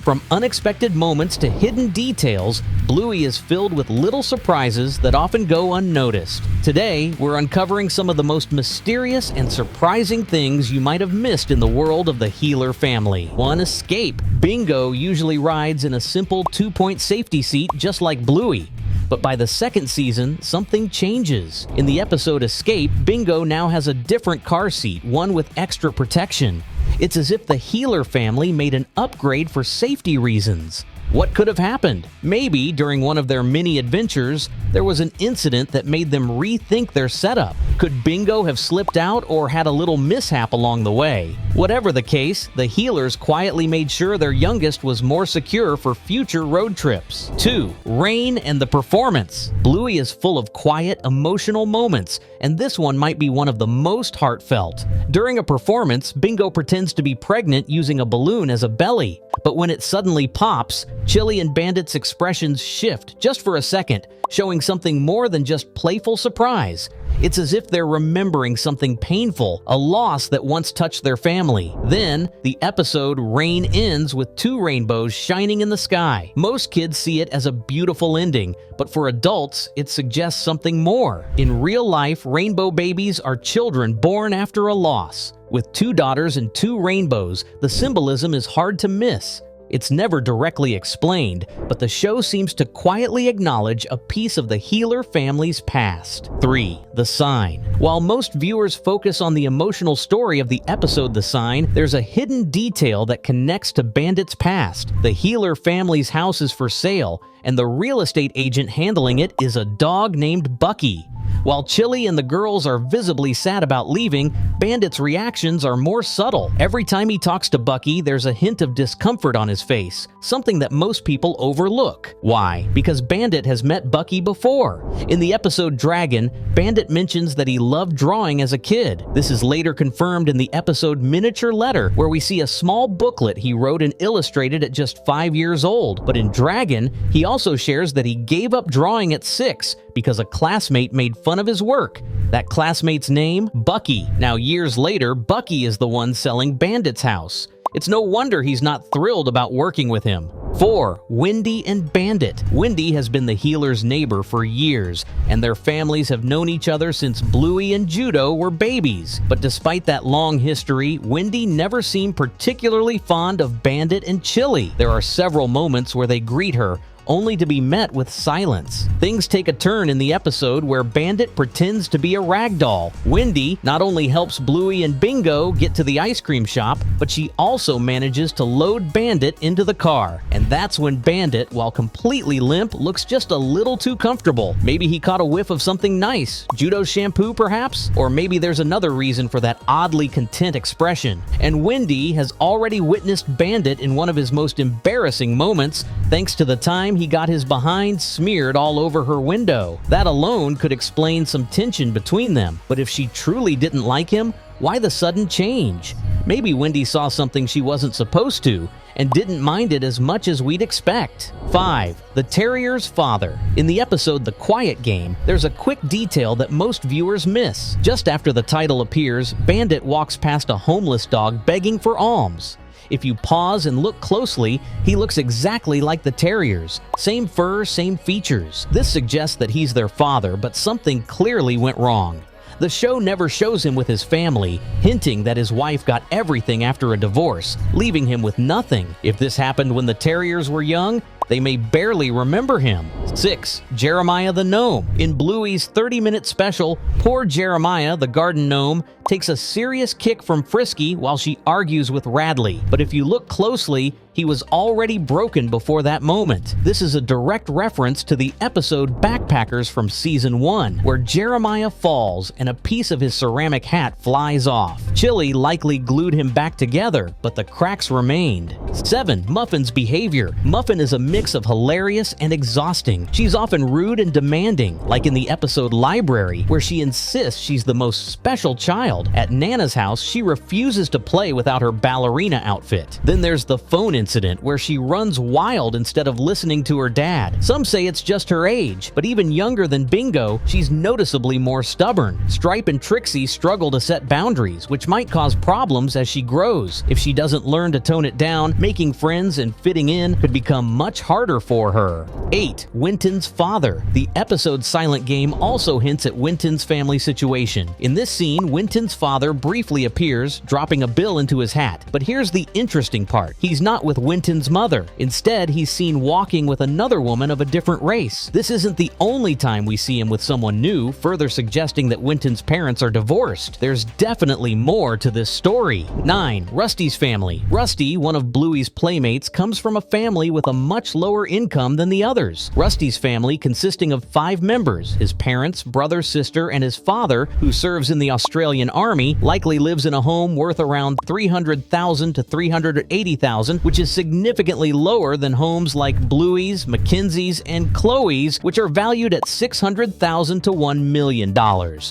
From unexpected moments to hidden details, Bluey is filled with little surprises that often go unnoticed. Today, we're uncovering some of the most mysterious and surprising things you might have missed in the world of the Heeler family. 1. Escape. Bingo usually rides in a simple 2-point safety seat just like Bluey. But by the second season, something changes. In the episode Escape, Bingo now has a different car seat, one with extra protection. It's as if the Heeler family made an upgrade for safety reasons. What could have happened? Maybe during one of their mini adventures, there was an incident that made them rethink their setup. Could Bingo have slipped out or had a little mishap along the way? Whatever the case, the Heelers quietly made sure their youngest was more secure for future road trips. 2. Rain and the performance. Bluey is full of quiet, emotional moments, and this one might be one of the most heartfelt. During a performance, Bingo pretends to be pregnant using a balloon as a belly. But when it suddenly pops, Chili and Bandit's expressions shift just for a second, showing something more than just playful surprise. It's as if they're remembering something painful, a loss that once touched their family. Then, the episode Rain ends with 2 rainbows shining in the sky. Most kids see it as a beautiful ending, but for adults, it suggests something more. In real life, rainbow babies are children born after a loss. With 2 daughters and 2 rainbows, the symbolism is hard to miss. It's never directly explained, but the show seems to quietly acknowledge a piece of the Heeler family's past. 3. The Sign. While most viewers focus on the emotional story of the episode The Sign, there's a hidden detail that connects to Bandit's past. The Heeler family's house is for sale, and the real estate agent handling it is a dog named Bucky. While Chili and the girls are visibly sad about leaving, Bandit's reactions are more subtle. Every time he talks to Bucky, there's a hint of discomfort on his face, something that most people overlook. Why? Because Bandit has met Bucky before. In the episode Dragon, Bandit mentions that he loved drawing as a kid. This is later confirmed in the episode Miniature Letter, where we see a small booklet he wrote and illustrated at just 5 years old. But in Dragon, he also shares that he gave up drawing at 6 because a classmate made fun of his work. That classmate's name? Bucky. Now, years later, Bucky is the one selling Bandit's house. It's no wonder he's not thrilled about working with him. 4. Wendy and Bandit. Wendy has been the Heeler's neighbor for years, and their families have known each other since Bluey and Judo were babies. But despite that long history, Wendy never seemed particularly fond of Bandit and Chili. There are several moments where they greet her, only to be met with silence. Things take a turn in the episode where Bandit pretends to be a ragdoll. Wendy not only helps Bluey and Bingo get to the ice cream shop, but she also manages to load Bandit into the car. And that's when Bandit, while completely limp, looks just a little too comfortable. Maybe he caught a whiff of something nice. Judo shampoo, perhaps? Or maybe there's another reason for that oddly content expression. And Wendy has already witnessed Bandit in one of his most embarrassing moments, thanks to the time he got his behind smeared all over her window. That alone could explain some tension between them. But if she truly didn't like him, why the sudden change? Maybe Wendy saw something she wasn't supposed to and didn't mind it as much as we'd expect. 5. The Terrier's father. In the episode The Quiet Game, there's a quick detail that most viewers miss. Just after the title appears, Bandit walks past a homeless dog begging for alms. If you pause and look closely, he looks exactly like the Terriers. Same fur, same features. This suggests that he's their father, but something clearly went wrong. The show never shows him with his family, hinting that his wife got everything after a divorce, leaving him with nothing. If this happened when the Terriers were young, they may barely remember him. 6. Jeremiah the Gnome. In Bluey's 30-minute special, poor Jeremiah, the garden gnome, takes a serious kick from Frisky while she argues with Radley. But if you look closely, he was already broken before that moment. This is a direct reference to the episode Backpackers from Season 1, where Jeremiah falls and a piece of his ceramic hat flies off. Chili likely glued him back together, but the cracks remained. 7. Muffin's behavior. Muffin is a mix of hilarious and exhausting. She's often rude and demanding, like in the episode Library, where she insists she's the most special child. At Nana's house, she refuses to play without her ballerina outfit. Then there's the phone incident where she runs wild instead of listening to her dad. Some say it's just her age, but even younger than Bingo, she's noticeably more stubborn. Stripe and Trixie struggle to set boundaries, which might cause problems as she grows. If she doesn't learn to tone it down, making friends and fitting in could become much harder for her. 8. Winton's father. The episode Silent Game also hints at Winton's family situation. In this scene, Winton's father briefly appears, dropping a bill into his hat. But here's the interesting part. He's not with Winton's mother. Instead, he's seen walking with another woman of a different race. This isn't the only time we see him with someone new, further suggesting that Winton's parents are divorced. There's definitely more to this story. 9. Rusty's family. Rusty, one of Bluey's playmates, comes from a family with a much lower income than the others. Rusty's family consisting of 5 members: his parents, brother, sister, and his father, who serves in the Australian Army, likely lives in a home worth around $300,000 to $380,000, which is significantly lower than homes like Bluey's, Mackenzie's, and Chloe's, which are valued at $600,000 to $1 million.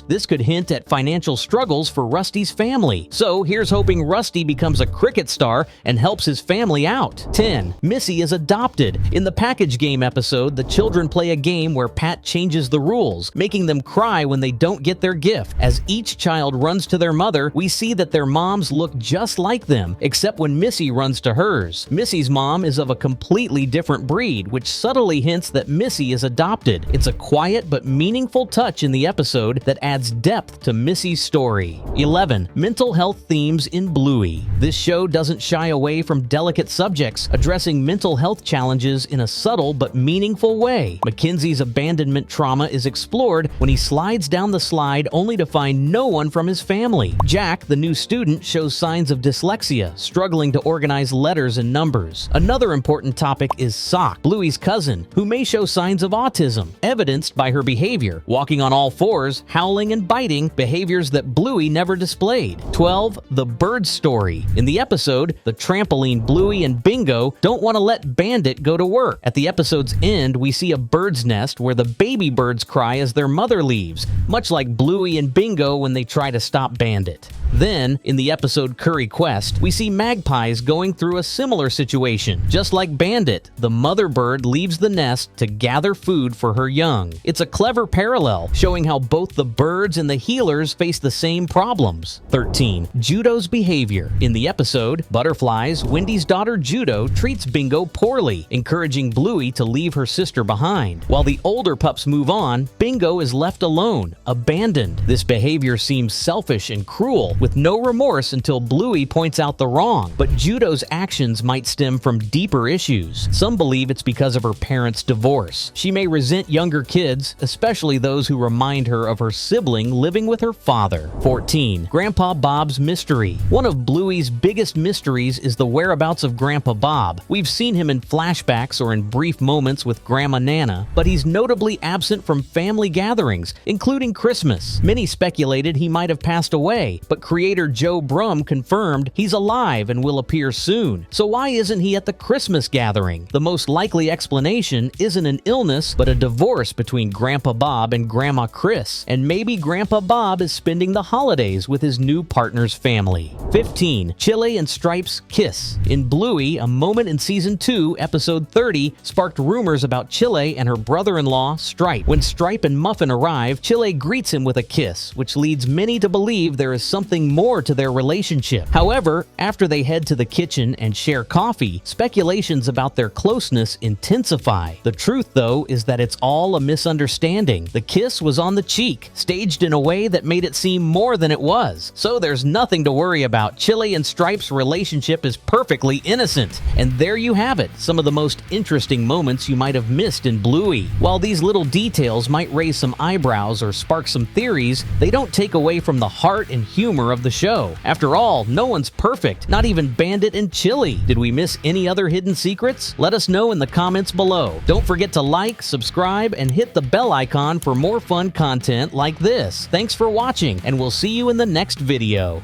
This could hint at financial struggles for Rusty's family. So here's hoping Rusty becomes a cricket star and helps his family out. 10. Missy is adopted. In the package game episode, the children play a game where Pat changes the rules, making them cry when they don't get their gift. As each child runs to their mother, we see that their moms look just like them, except when Missy runs to hers. Missy's mom is of a completely different breed, which subtly hints that Missy is adopted. It's a quiet but meaningful touch in the episode that adds depth to Missy's story. 11. Mental health themes in Bluey. This show doesn't shy away from delicate subjects, addressing mental health challenges in a subtle but meaningful way. Mackenzie's abandonment trauma is explored when he slides down the slide only to find no one from his family. Jack, the new student, shows signs of dyslexia, struggling to organize letters and numbers. Another important topic is Sock, Bluey's cousin, who may show signs of autism, evidenced by her behavior, walking on all fours, howling and biting, behaviors that Bluey never displayed. 12. The bird story. In the episode, the trampoline Bluey and Bingo don't want to let Bandit go to work. At the episode's end, we see a bird's nest where the baby birds cry as their mother leaves, much like Bluey and Bingo when they try to stop Bandit. Then, in the episode Curry Quest, we see magpies going through a similar situation. Just like Bandit, the mother bird leaves the nest to gather food for her young. It's a clever parallel, showing how both the birds and the healers face the same problems. 13. Judo's behavior. In the episode Butterflies, Wendy's daughter Judo treats Bingo poorly, encouraging Bluey to leave her sister behind. While the older pups move on, Bingo is left alone, abandoned. This behavior seems selfish and cruel, with no remorse until Bluey points out the wrong. But Judo's actions might stem from deeper issues. Some believe it's because of her parents' divorce. She may resent younger kids, especially those who remind her of her sibling living with her father. 14. Grandpa Bob's mystery. One of Bluey's biggest mysteries is the whereabouts of Grandpa Bob. We've seen him in flashbacks or in brief moments with Grandma Nana, but he's notably absent from family gatherings, including Christmas. Many speculated he might have passed away, but creator Joe Brum confirmed he's alive and will appear soon. So why isn't he at the Christmas gathering? The most likely explanation isn't an illness, but a divorce between Grandpa Bob and Grandma Chris. And maybe Grandpa Bob is spending the holidays with his new partner's family. 15. Chile and Stripe's kiss. In Bluey, a moment in Season 2, Episode 30, sparked rumors about Chile and her brother-in-law, Stripe. When Stripe and Muffin arrive, Chile greets him with a kiss, which leads many to believe there is something more to their relationship. However, after they head to the kitchen and share coffee, speculations about their closeness intensify. The truth, though, is that it's all a misunderstanding. The kiss was on the cheek, staged in a way that made it seem more than it was. So there's nothing to worry about. Chile and Stripe's relationship is perfectly innocent. And there you have it, some of the most interesting moments you might have missed in Bluey. While these little details might raise some eyebrows or spark some theories, they don't take away from the heart and humor of the show. After all, no one's perfect, not even Bandit and Chili. Did we miss any other hidden secrets? Let us know in the comments below. Don't forget to like, subscribe, and hit the bell icon for more fun content like this. Thanks for watching, and we'll see you in the next video.